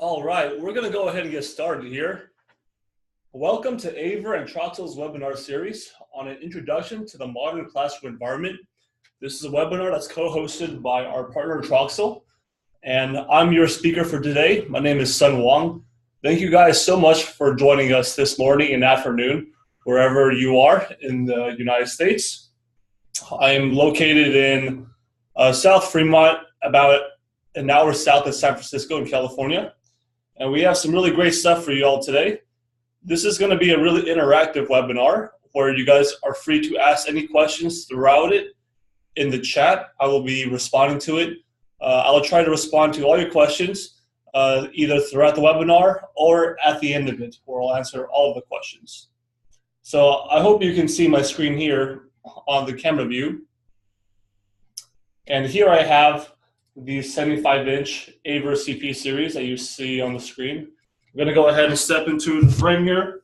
All right, we're going to go ahead and get started here. Welcome to AVer and Troxel's webinar series on an introduction to the modern classroom environment. This is a webinar that's co-hosted by our partner Troxel, and I'm your speaker for today. My name is Sun Wong. Thank you guys so much for joining us this morning and afternoon, wherever you are in the United States. I'm located in South Fremont, about an hour south of San Francisco in California. And we have some really great stuff for you all today. This is going to be a really interactive webinar where you guys are free to ask any questions throughout it in the chat. I will be responding to it. I will try to respond to all your questions either throughout the webinar or at the end of it, where I'll answer all of the questions. So I hope you can see my screen here on the camera view. And here I have the 75-inch AVer CP Series that you see on the screen. I'm going to go ahead and step into the frame here.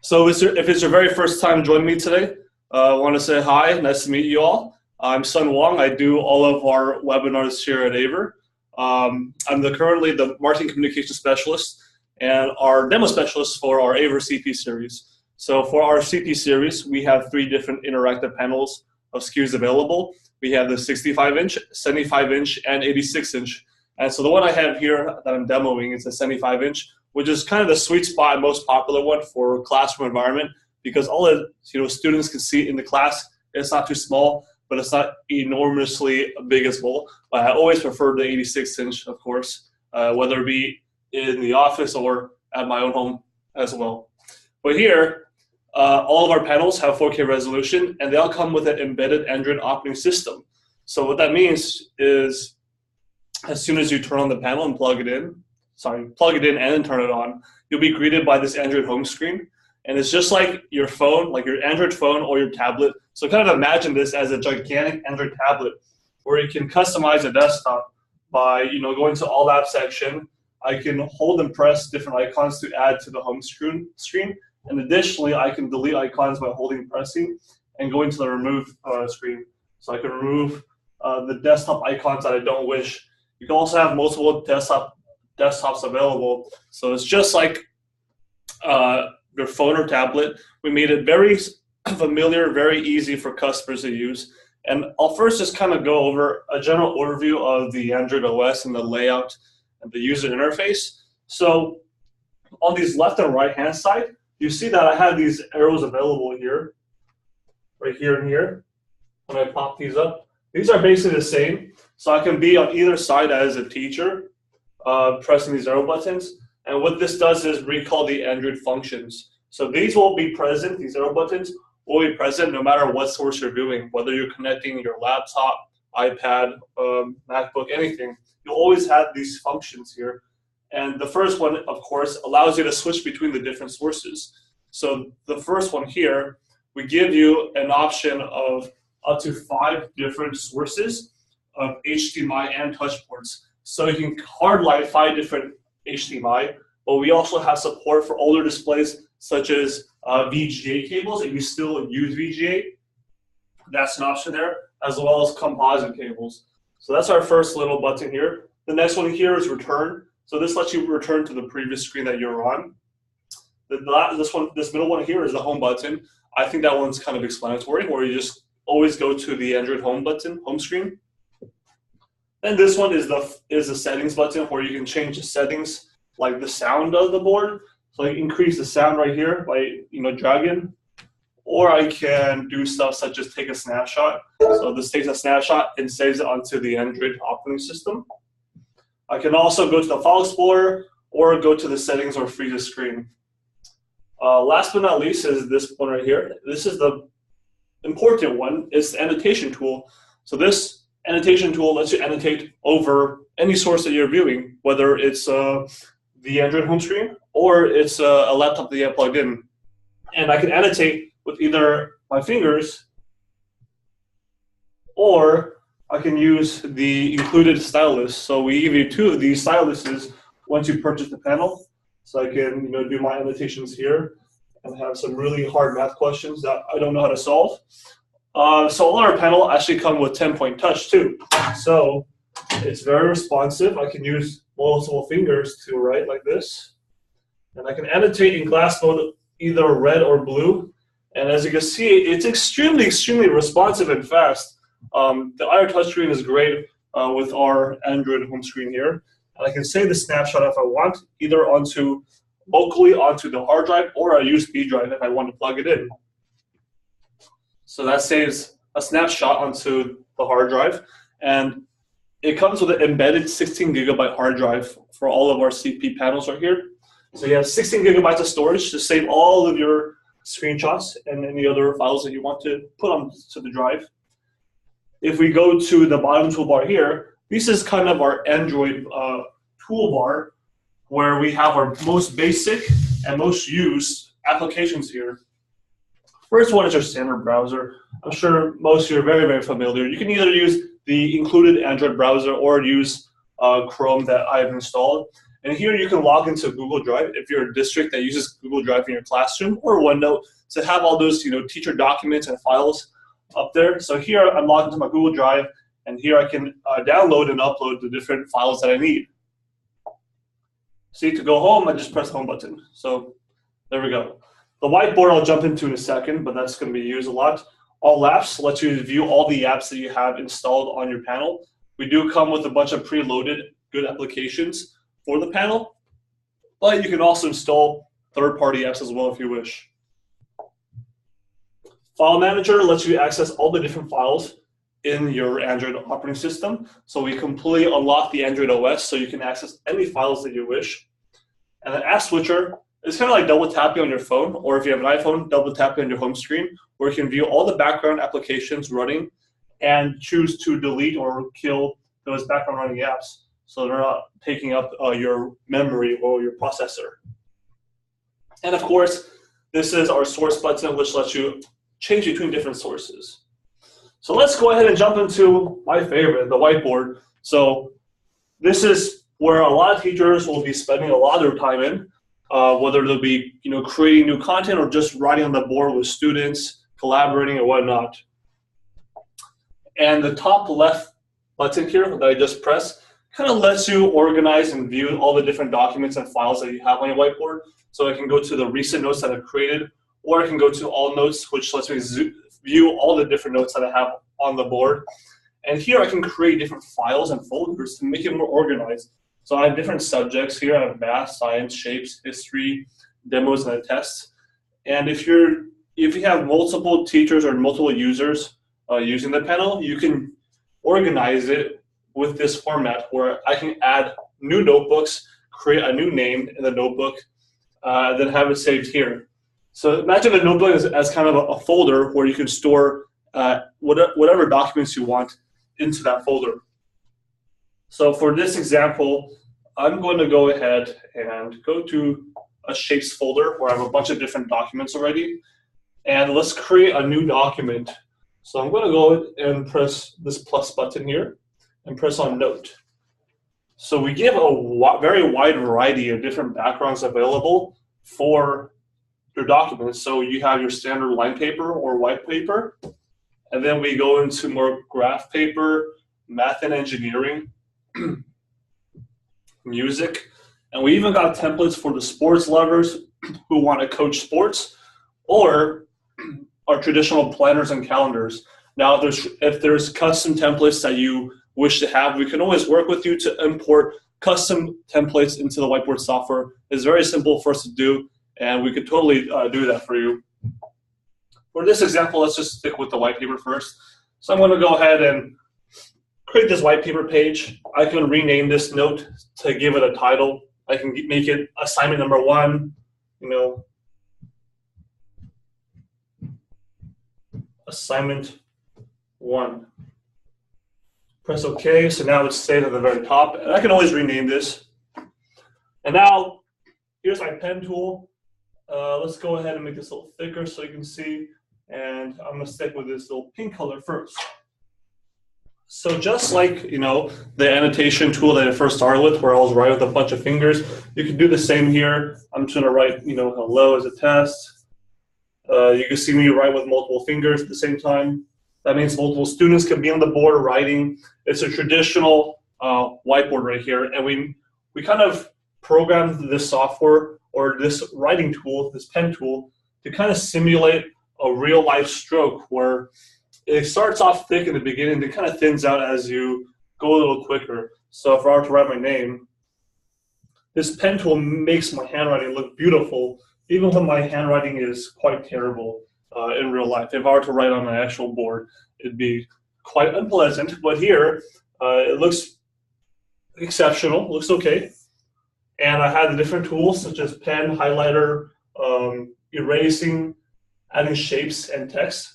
So if it's your very first time joining me today, I want to say hi. Nice to meet you all. I'm Sun Wong. I do all of our webinars here at AVer. I'm currently the marketing communication specialist and our demo specialist for our AVer CP Series. So for our CP Series, we have 3 different interactive panels of SKUs available. We have the 65-inch, 75-inch, and 86-inch. And so the one I have here that I'm demoing is a 75-inch, which is kind of the sweet spot and most popular one for classroom environment because all the students can see in the class. It's not too small, but it's not enormously big as well. But I always prefer the 86-inch, of course, whether it be in the office or at my own home as well. But here, all of our panels have 4K resolution, and they all come with an embedded Android operating system. So what that means is as soon as you turn on the panel and plug it in and then turn it on, you'll be greeted by this Android home screen. And it's just like your phone, like your Android phone or your tablet. So kind of imagine this as a gigantic Android tablet where you can customize a desktop by going to All Apps section. I can hold and press different icons to add to the home screen. And additionally, I can delete icons by holding and pressing and going to the remove screen. So I can remove the desktop icons that I don't wish. You can also have multiple desktops available. So it's just like your phone or tablet. We made it very familiar, very easy for customers to use. And I'll first just kind of go over a general overview of the Android OS and the layout and the user interface. So on these left and right hand side, you see that I have these arrows available here, right here and here. When I pop these up, these are basically the same. So I can be on either side as a teacher, pressing these arrow buttons. And what this does is recall the Android functions. So these will be present, these arrow buttons will be present no matter what source you're viewing, whether you're connecting your laptop, iPad, MacBook, anything. You'll always have these functions here. And the first one, of course, allows you to switch between the different sources. So the first one here, we give you an option of up to 5 different sources of HDMI and touch ports. So you can hardline 5 different HDMI, but we also have support for older displays such as VGA cables. If you still use VGA, that's an option there, as well as composite cables. So that's our first little button here. The next one here is return. So this lets you return to the previous screen that you're on. This middle one here is the home button. I think that one's kind of explanatory, where you just always go to the Android home button, home screen. And this one is the settings button, where you can change the settings, like the sound of the board. So I can increase the sound right here by dragging, or I can do stuff such as take a snapshot. So this takes a snapshot and saves it onto the Android operating system. I can also go to the File Explorer or go to the settings or freeze the screen. Last but not least is this one right here. This is the important one. It's the annotation tool. So this annotation tool lets you annotate over any source that you're viewing, whether it's the Android home screen or it's a laptop that you have plugged in. And I can annotate with either my fingers or I can use the included stylus. So we give you 2 of these styluses once you purchase the panel. So I can do my annotations here and have some really hard math questions that I don't know how to solve. So all our panel actually come with 10-point touch too. So it's very responsive. I can use multiple fingers to write like this. And I can annotate in class mode either red or blue. And as you can see, it's extremely, extremely responsive and fast. The AVer touchscreen is great with our Android home screen here. And I can save the snapshot if I want, either locally onto the hard drive or a USB drive if I want to plug it in. So that saves a snapshot onto the hard drive. And it comes with an embedded 16 gigabyte hard drive for all of our CP panels right here. So you have 16 gigabytes of storage to save all of your screenshots and any other files that you want to put onto the drive. If we go to the bottom toolbar here, this is kind of our Android toolbar where we have our most basic and most used applications here. First one is your standard browser. I'm sure most of you are very, very familiar. You can either use the included Android browser or use Chrome that I've installed. And here you can log into Google Drive if you're a district that uses Google Drive in your classroom, or OneNote to have all those teacher documents and files up there. So here I'm logged into my Google Drive, and here I can download and upload the different files that I need. See, to go home, I just press the home button. So there we go. The whiteboard I'll jump into in a second, but that's going to be used a lot. All apps lets you view all the apps that you have installed on your panel. We do come with a bunch of preloaded good applications for the panel, but you can also install third-party apps as well if you wish. File Manager lets you access all the different files in your Android operating system. So we completely unlock the Android OS so you can access any files that you wish. And then App Switcher is kind of like double tapping on your phone, or if you have an iPhone, double tapping on your home screen, where you can view all the background applications running and choose to delete or kill those background running apps so they're not taking up your memory or your processor. And of course, this is our source button, which lets you change between different sources. So let's go ahead and jump into my favorite, the whiteboard. So this is where a lot of teachers will be spending a lot of their time in, whether they'll be creating new content or just writing on the board with students, collaborating and whatnot. And the top left button here that I just pressed kind of lets you organize and view all the different documents and files that you have on your whiteboard. So I can go to the recent notes that I've created, or I can go to all notes, which lets me view all the different notes that I have on the board. And here I can create different files and folders to make it more organized. So I have different subjects here. I have math, science, shapes, history, demos, and tests. And if you have multiple teachers or multiple users using the panel, you can organize it with this format where I can add new notebooks, create a new name in the notebook, then have it saved here. So imagine a notebook as kind of a folder where you can store whatever documents you want into that folder. So for this example, I'm going to go ahead and go to a shapes folder where I have a bunch of different documents already. And let's create a new document. So I'm going to go and press this plus button here and press on note. So we give a very wide variety of different backgrounds available for your documents. So you have your standard line paper or white paper, and then we go into more graph paper, math and engineering, music, and we even got templates for the sports lovers who want to coach sports, or our traditional planners and calendars. Now, if there's custom templates that you wish to have, we can always work with you to import custom templates into the whiteboard software. It's very simple for us to do, and we could totally do that for you. For this example, let's just stick with the white paper first. So I'm going to go ahead and create this white paper page. I can rename this note to give it a title. I can make it assignment number 1, assignment 1. Press OK. So now it's saved at the very top. And I can always rename this. And now, here's my pen tool. Let's go ahead and make this a little thicker so you can see. And I'm going to stick with this little pink color first. So just like, the annotation tool that I first started with, where I was writing with a bunch of fingers, you can do the same here. I'm just going to write, hello as a test. You can see me write with multiple fingers at the same time. That means multiple students can be on the board writing. It's a traditional whiteboard right here, and we we kind of programmed this software or this writing tool, this pen tool, to kind of simulate a real life stroke where it starts off thick in the beginning, then kind of thins out as you go a little quicker. So if I were to write my name, this pen tool makes my handwriting look beautiful, even when my handwriting is quite terrible in real life. If I were to write on my actual board, it'd be quite unpleasant. But here, it looks exceptional, looks okay. And I had the different tools such as pen, highlighter, erasing, adding shapes and text.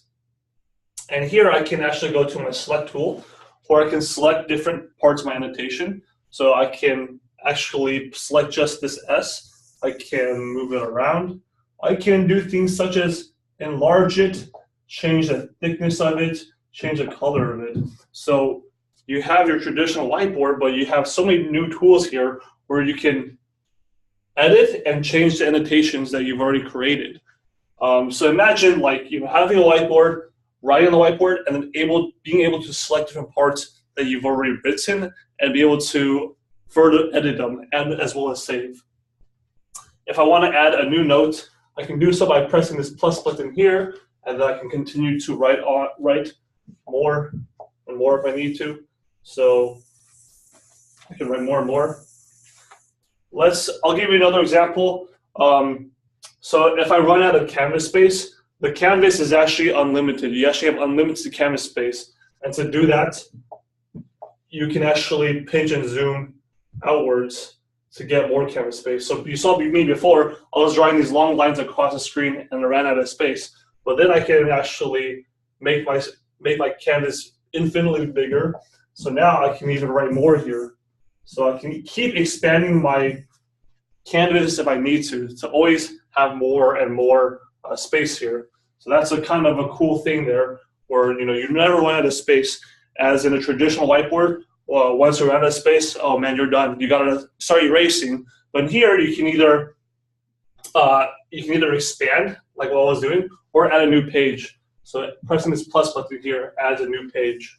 And here I can actually go to my select tool, where I can select different parts of my annotation. So I can actually select just this S. I can move it around. I can do things such as enlarge it, change the thickness of it, change the color of it. So you have your traditional whiteboard, but you have so many new tools here where you can edit and change the annotations that you've already created. So imagine having a whiteboard, writing on the whiteboard, and then being able to select different parts that you've already written and be able to further edit them and as well as save. If I want to add a new note, I can do so by pressing this plus button here, and then I can continue to write more and more if I need to. So I can write more and more. I'll give you another example. So if I run out of canvas space, the canvas is actually unlimited. You actually have unlimited canvas space. And to do that, you can actually pinch and zoom outwards to get more canvas space. So you saw me before, I was drawing these long lines across the screen and I ran out of space. But then I can actually make my canvas infinitely bigger. So now I can even write more here. So I can keep expanding my canvas if I need to always have more and more space here. So that's a kind of a cool thing there, where you never run out of space. As in a traditional whiteboard, once you're out of space, oh man, you're done. You gotta start erasing. But here you can either expand like what I was doing, or add a new page. So pressing this plus button here adds a new page.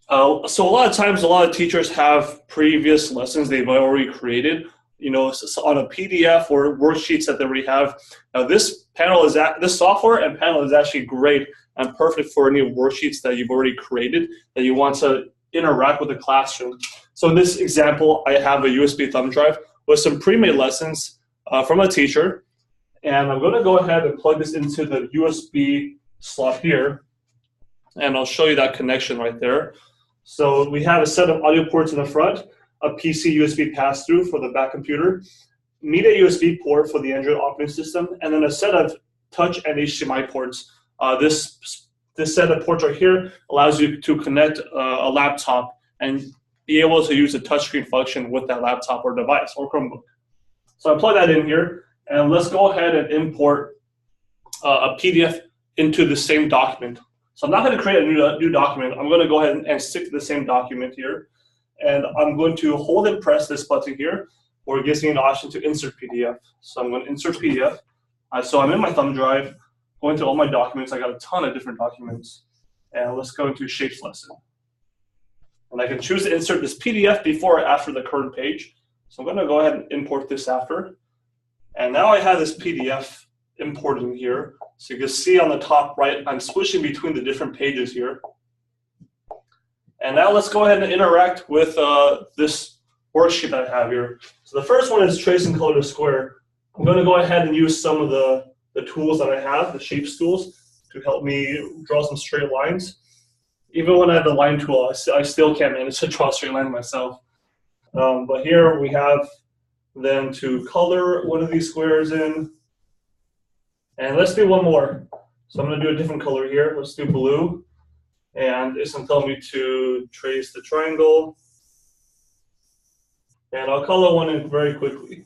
So a lot of times, a lot of teachers have previous lessons they've already created, on a PDF or worksheets that they already have. Now this software and panel is actually great and perfect for any worksheets that you've already created that you want to interact with the classroom. So in this example, I have a USB thumb drive with some pre-made lessons from a teacher, and I'm going to go ahead and plug this into the USB slot here, and I'll show you that connection right there. So we have a set of audio ports in the front, a PC USB pass-through for the back computer, media USB port for the Android operating system, and then a set of touch and HDMI ports. This set of ports right here allows you to connect a laptop and be able to use the touchscreen function with that laptop or device or Chromebook. So I plug that in here, and let's go ahead and import a PDF into the same document. So I'm not going to create a new document. I'm going to go ahead and stick to the same document here. And I'm going to hold and press this button here, where it gives me an option to insert PDF. So I'm going to insert PDF. So I'm in my thumb drive, going to all my documents. I got a ton of different documents. And let's go into Shapes lesson. And I can choose to insert this PDF before or after the current page. So I'm going to go ahead and import this after. And now I have this PDF imported in here. So you can see on the top right, I'm switching between the different pages here. And now let's go ahead and interact with this worksheet that I have here. So the first one is tracing color to square. I'm going to go ahead and use some of the tools that I have, the shapes tools, to help me draw some straight lines. Even when I have the line tool, I still can't manage to draw a straight line myself. But here we have then to color one of these squares in. And let's do one more. So I'm going to do a different color here. Let's do blue. And it's going to tell me to trace the triangle. And I'll color one in very quickly.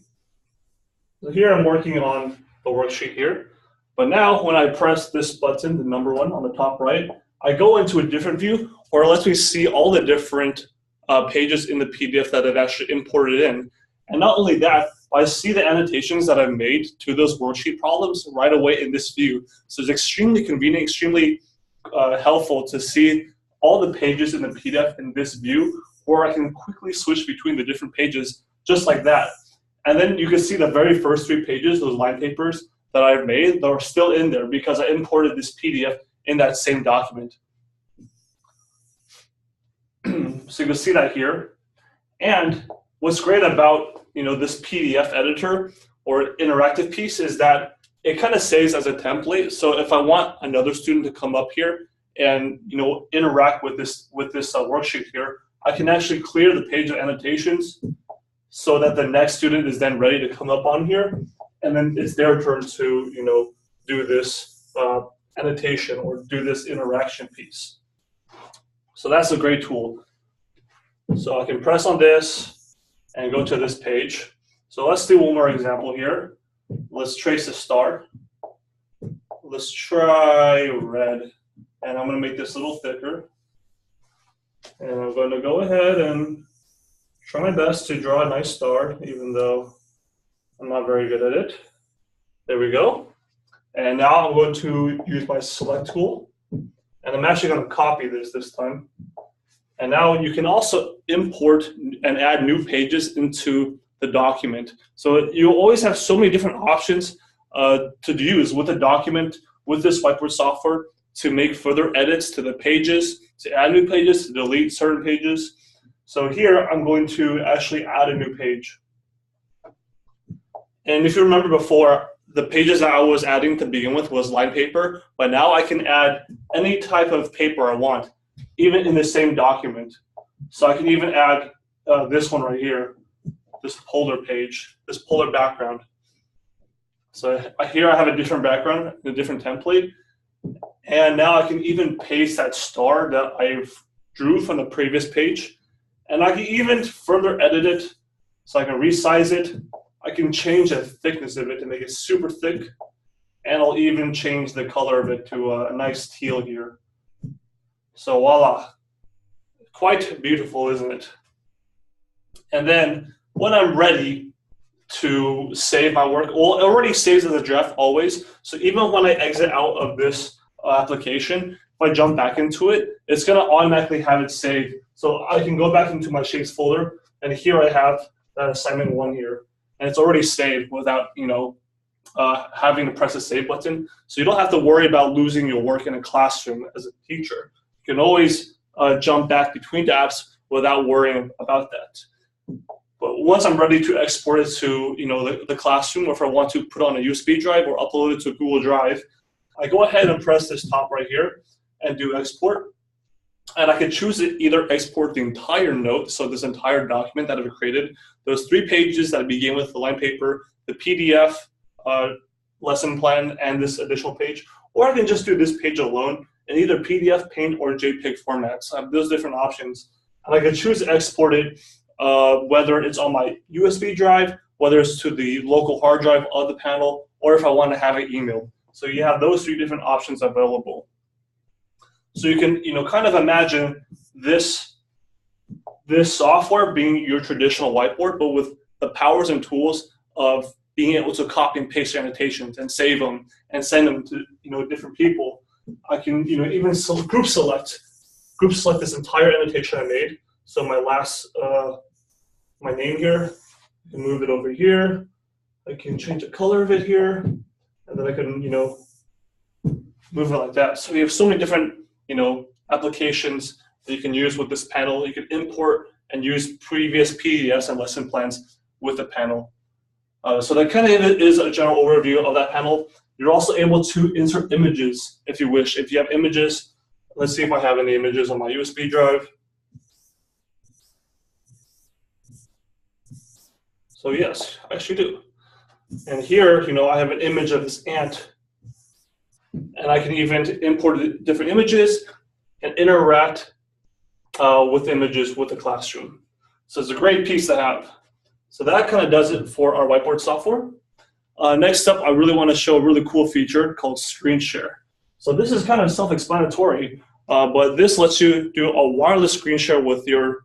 So here I'm working on the worksheet here. But now when I press this button, the number one on the top right, I go into a different view, or it lets me see all the different pages in the PDF that I've actually imported in. And not only that, I see the annotations that I've made to those worksheet problems right away in this view. So it's extremely convenient, extremely helpful to see all the pages in the PDF in this view, or I can quickly switch between the different pages just like that. And then you can see the very first 3 pages, those line papers that I've made, that are still in there because I imported this PDF in that same document. So you can see that here. And what's great about this PDF editor or interactive piece is that it kind of saves as a template. So if I want another student to come up here and interact with this worksheet here, I can actually clear the page of annotations so that the next student is then ready to come up on here, and then it's their turn to do this annotation or do this interaction piece. So that's a great tool. So I can press on this and go to this page. So let's do one more example here. Let's trace a star. Let's try red. And I'm going to make this a little thicker. And I'm going to go ahead and try my best to draw a nice star, even though I'm not very good at it. There we go. And now I'm going to use my select tool. And I'm actually going to copy this time. And now you can also import and add new pages into the document. So you always have so many different options to use with the document, with this whiteboard software, to make further edits to the pages, to add new pages, to delete certain pages. So here I'm going to actually add a new page. And if you remember before, the pages that I was adding to begin with was line paper, but now I can add any type of paper I want, even in the same document. So I can even add this one right here, this polar page, this polar background. So here I have a different background, a different template. And now I can even paste that star that I drew from the previous page. And I can even further edit it. So I can resize it. I can change the thickness of it to make it super thick. And I'll even change the color of it to a nice teal here. So voila. Quite beautiful, isn't it? And then when I'm ready to save my work, well, it already saves as a draft always. So even when I exit out of this application, if I jump back into it, it's going to automatically have it saved. So I can go back into my shapes folder, and here I have that assignment 1 here, and it's already saved without having to press the save button. So you don't have to worry about losing your work in a classroom as a teacher. You can always jump back between tabs without worrying about that. But once I'm ready to export it to the classroom, or if I want to put on a USB drive or upload it to Google Drive, I go ahead and press this top right here and do export. And I can choose to either export the entire note, so this entire document that I've created, those 3 pages that begin with the line paper, the PDF lesson plan, and this additional page, or I can just do this page alone in either PDF, Paint, or JPEG formats. I have those different options. And I can choose to export it whether it's on my USB drive, whether it's to the local hard drive of the panel, or if I want to have it emailed. So you have those 3 different options available. So you can kind of imagine this software being your traditional whiteboard, but with the powers and tools of being able to copy and paste your annotations and save them and send them to different people. I can even group select this entire annotation I made. So my last my name here, I can move it over here. I can change the color of it here, and then I can move it like that. So you have so many different applications that you can use with this panel. You can import and use previous PDFs and lesson plans with the panel. So that kind of is a general overview of that panel. You're also able to insert images if you wish. If you have images, let's see if I have any images on my USB drive. So yes, I actually do. And here, I have an image of this ant. And I can even import different images and interact with images with the classroom. So it's a great piece to have. So that kind of does it for our whiteboard software. Next up, I really want to show a really cool feature called Screen Share. So this is kind of self-explanatory, but this lets you do a wireless screen share with your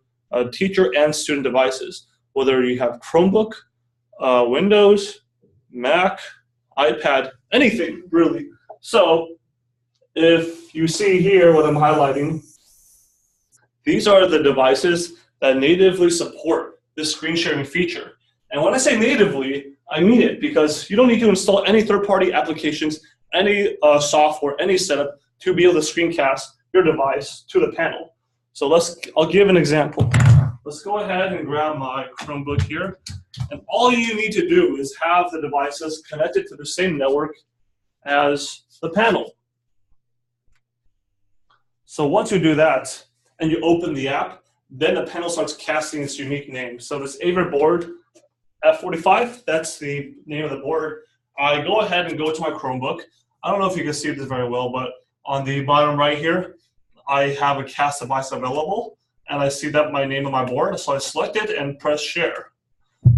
teacher and student devices, whether you have Chromebook, Windows, Mac, iPad, anything really. So if you see here what I'm highlighting, These are the devices that natively support this screen sharing feature. And when I say natively, I mean it, because you don't need to install any third-party applications, any software, any setup to be able to screencast your device to the panel. So I'll give an example. Let's go ahead and grab my Chromebook here. And all you need to do is have the devices connected to the same network as the panel. So once you do that and you open the app, then the panel starts casting its unique name. So this AVer board F45, that's the name of the board. I go ahead and go to my Chromebook. I don't know if you can see this very well, but on the bottom right here, I have a cast device available, and I see that my name on my board, so I select it and press share.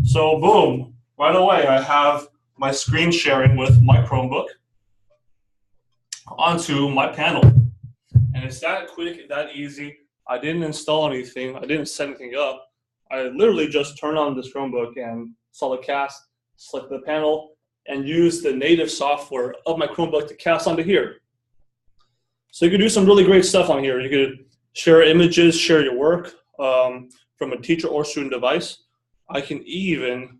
So boom, right away I have my screen sharing with my Chromebook onto my panel. And it's that quick, that easy. I didn't install anything, I didn't set anything up. I literally just turned on this Chromebook and saw the cast, select the panel, and use the native software of my Chromebook to cast onto here. So you could do some really great stuff on here. You could share images, share your work from a teacher or student device. I can even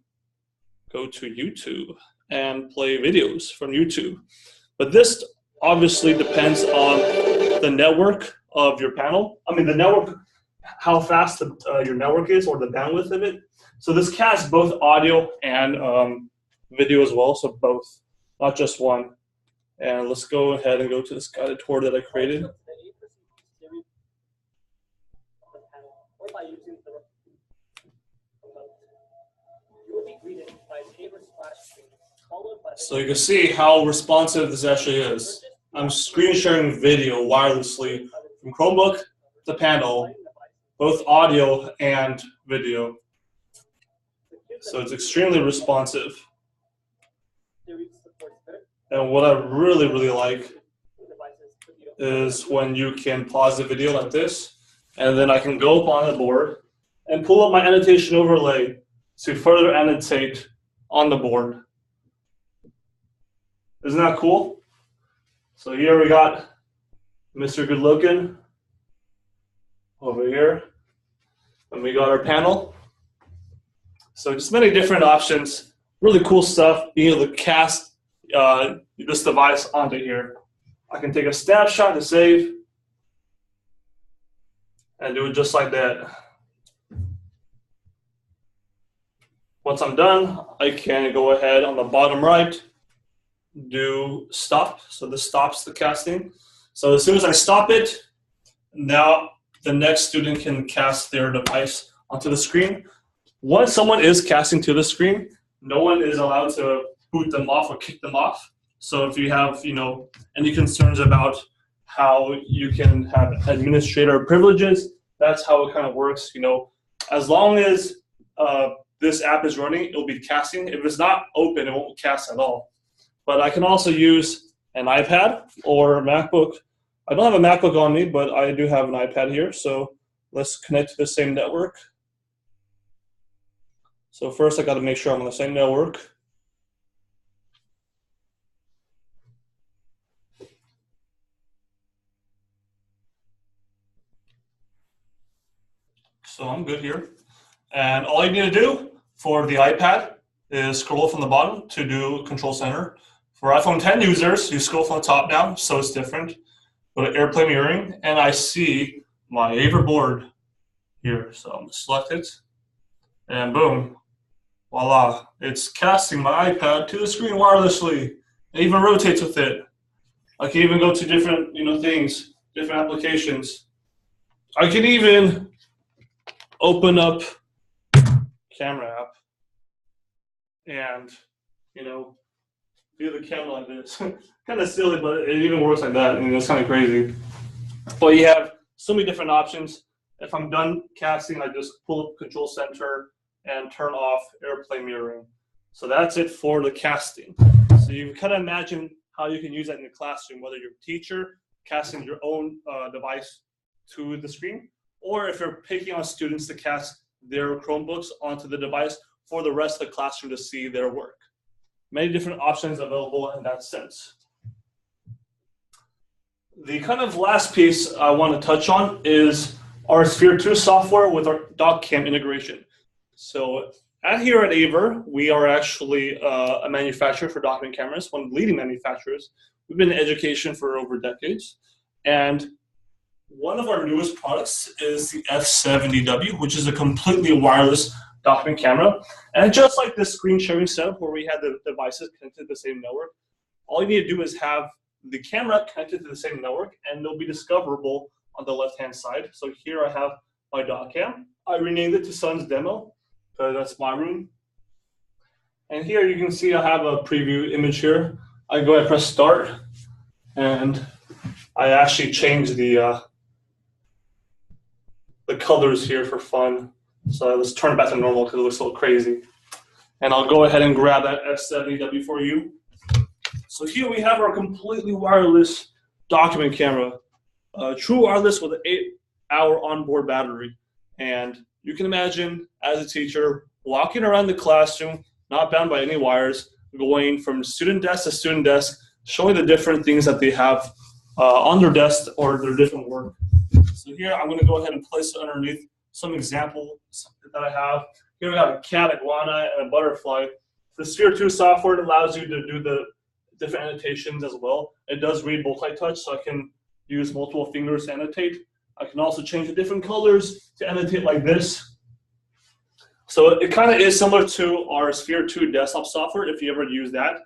go to YouTube and play videos from YouTube. But this obviously depends on the network of your panel. I mean, the network, how fast your network is, or the bandwidth of it. So this casts both audio and video as well, so both, not just one. And let's go ahead and go to this guided tour that I created. So you can see how responsive this actually is. I'm screen sharing video wirelessly from Chromebook to panel, both audio and video. So it's extremely responsive. And what I really, really like is when you can pause the video like this, and then I can go up on the board and pull up my annotation overlay to further annotate on the board. Isn't that cool? So here we got Mr. Good Looking over here, and we got our panel. So just many different options, really cool stuff, being able to cast this device onto here. I can take a snapshot to save and do it just like that. Once I'm done, I can go ahead on the bottom right, do stop. So this stops the casting. So as soon as I stop it, now the next student can cast their device onto the screen. Once someone is casting to the screen, no one is allowed to boot them off or kick them off. So if you have, any concerns about how you can have administrator privileges, that's how it kind of works. As long as this app is running, it'll be casting. If it's not open, it won't cast at all. But I can also use an iPad or a MacBook. I don't have a MacBook on me, but I do have an iPad here. So let's connect to the same network. So first I got to make sure I'm on the same network. So I'm good here. And all you need to do for the iPad is scroll from the bottom to do Control Center. For iPhone 10 users, you scroll from the top down, so it's different. Go to AirPlay Mirroring, and I see my AVer board here. So I'm going to select it, and boom, voila. It's casting my iPad to the screen wirelessly. It even rotates with it. I can even go to different things, different applications. I can even open up camera app and do the camera like this. Kind of silly, but it even works like that. It's kind of crazy. But you have so many different options. If I'm done casting, I just pull up Control Center and turn off AirPlay Mirroring. So that's it for the casting. So you kind of imagine how you can use that in the classroom, whether you're a teacher casting your own device to the screen, or if you're picking on students to cast their Chromebooks onto the device for the rest of the classroom to see their work. Many different options available in that sense. The kind of last piece I want to touch on is our Sphere 2 software with our DocCam integration. So here at AVer, we are actually a manufacturer for document cameras, one of the leading manufacturers. We've been in education for over decades. And one of our newest products is the F70W, which is a completely wireless document camera. And just like this screen sharing setup where we had the devices connected to the same network, all you need to do is have the camera connected to the same network, and they'll be discoverable on the left-hand side. So here I have my DocCam. I renamed it to Sun's Demo, because that's my room. And here you can see I have a preview image here. I go ahead and press start, and I actually change the colors here for fun. So let's turn it back to normal because it looks a little crazy. And I'll go ahead and grab that F70W for you. So here we have our completely wireless document camera. True wireless with an 8-hour onboard battery. And you can imagine, as a teacher, walking around the classroom, not bound by any wires, going from student desk to student desk, showing the different things that they have on their desk or their different work. So here I'm going to go ahead and place it underneath some examples that I have. Here we have a cat, iguana, and a butterfly. The Sphere 2 software allows you to do the different annotations as well. It does read multi-touch, so I can use multiple fingers to annotate. I can also change the different colors to annotate like this. So it kind of is similar to our Sphere 2 desktop software if you ever use that.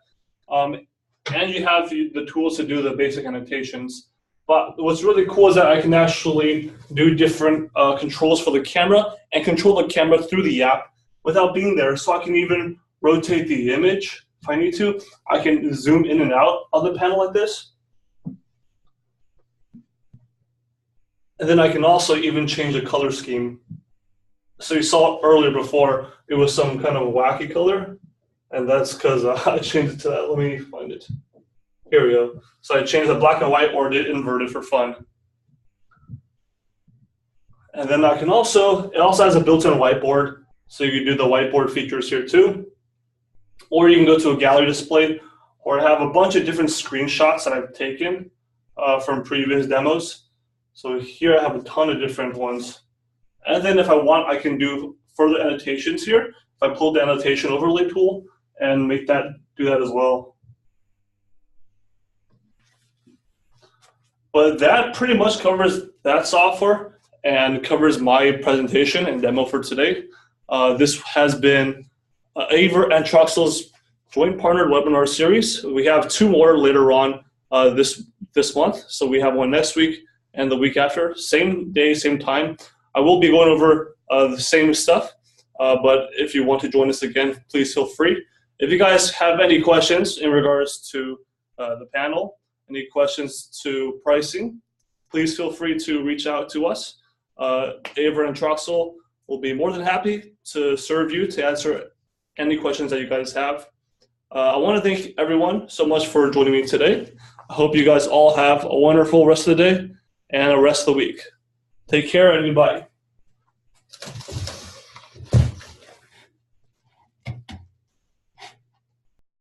And you have the tools to do the basic annotations. But what's really cool is that I can actually do different controls for the camera and control the camera through the app without being there. So I can even rotate the image if I need to. I can zoom in and out of the panel like this. And then I can also even change the color scheme. So you saw earlier before, it was some kind of wacky color. And that's because I changed it to that. Let me find it. Here we go. So I changed the black and white or did inverted for fun. And then I can also, it also has a built-in whiteboard. So you can do the whiteboard features here too. Or you can go to a gallery display, or have a bunch of different screenshots that I've taken from previous demos. So here I have a ton of different ones. And then if I want, I can do further annotations here. If I pull the annotation overlay tool and make that do that as well. But that pretty much covers that software and covers my presentation and demo for today. This has been AVer and Troxel's joint partnered webinar series. We have 2 more later on this month. So we have one next week and the week after, same day, same time. I will be going over the same stuff, but if you want to join us again, please feel free. If you guys have any questions in regards to the panel, any questions to pricing, please feel free to reach out to us. AVer and Troxel will be more than happy to serve you, to answer any questions that you guys have. I want to thank everyone so much for joining me today. I hope you guys all have a wonderful rest of the day and a rest of the week. Take care and goodbye.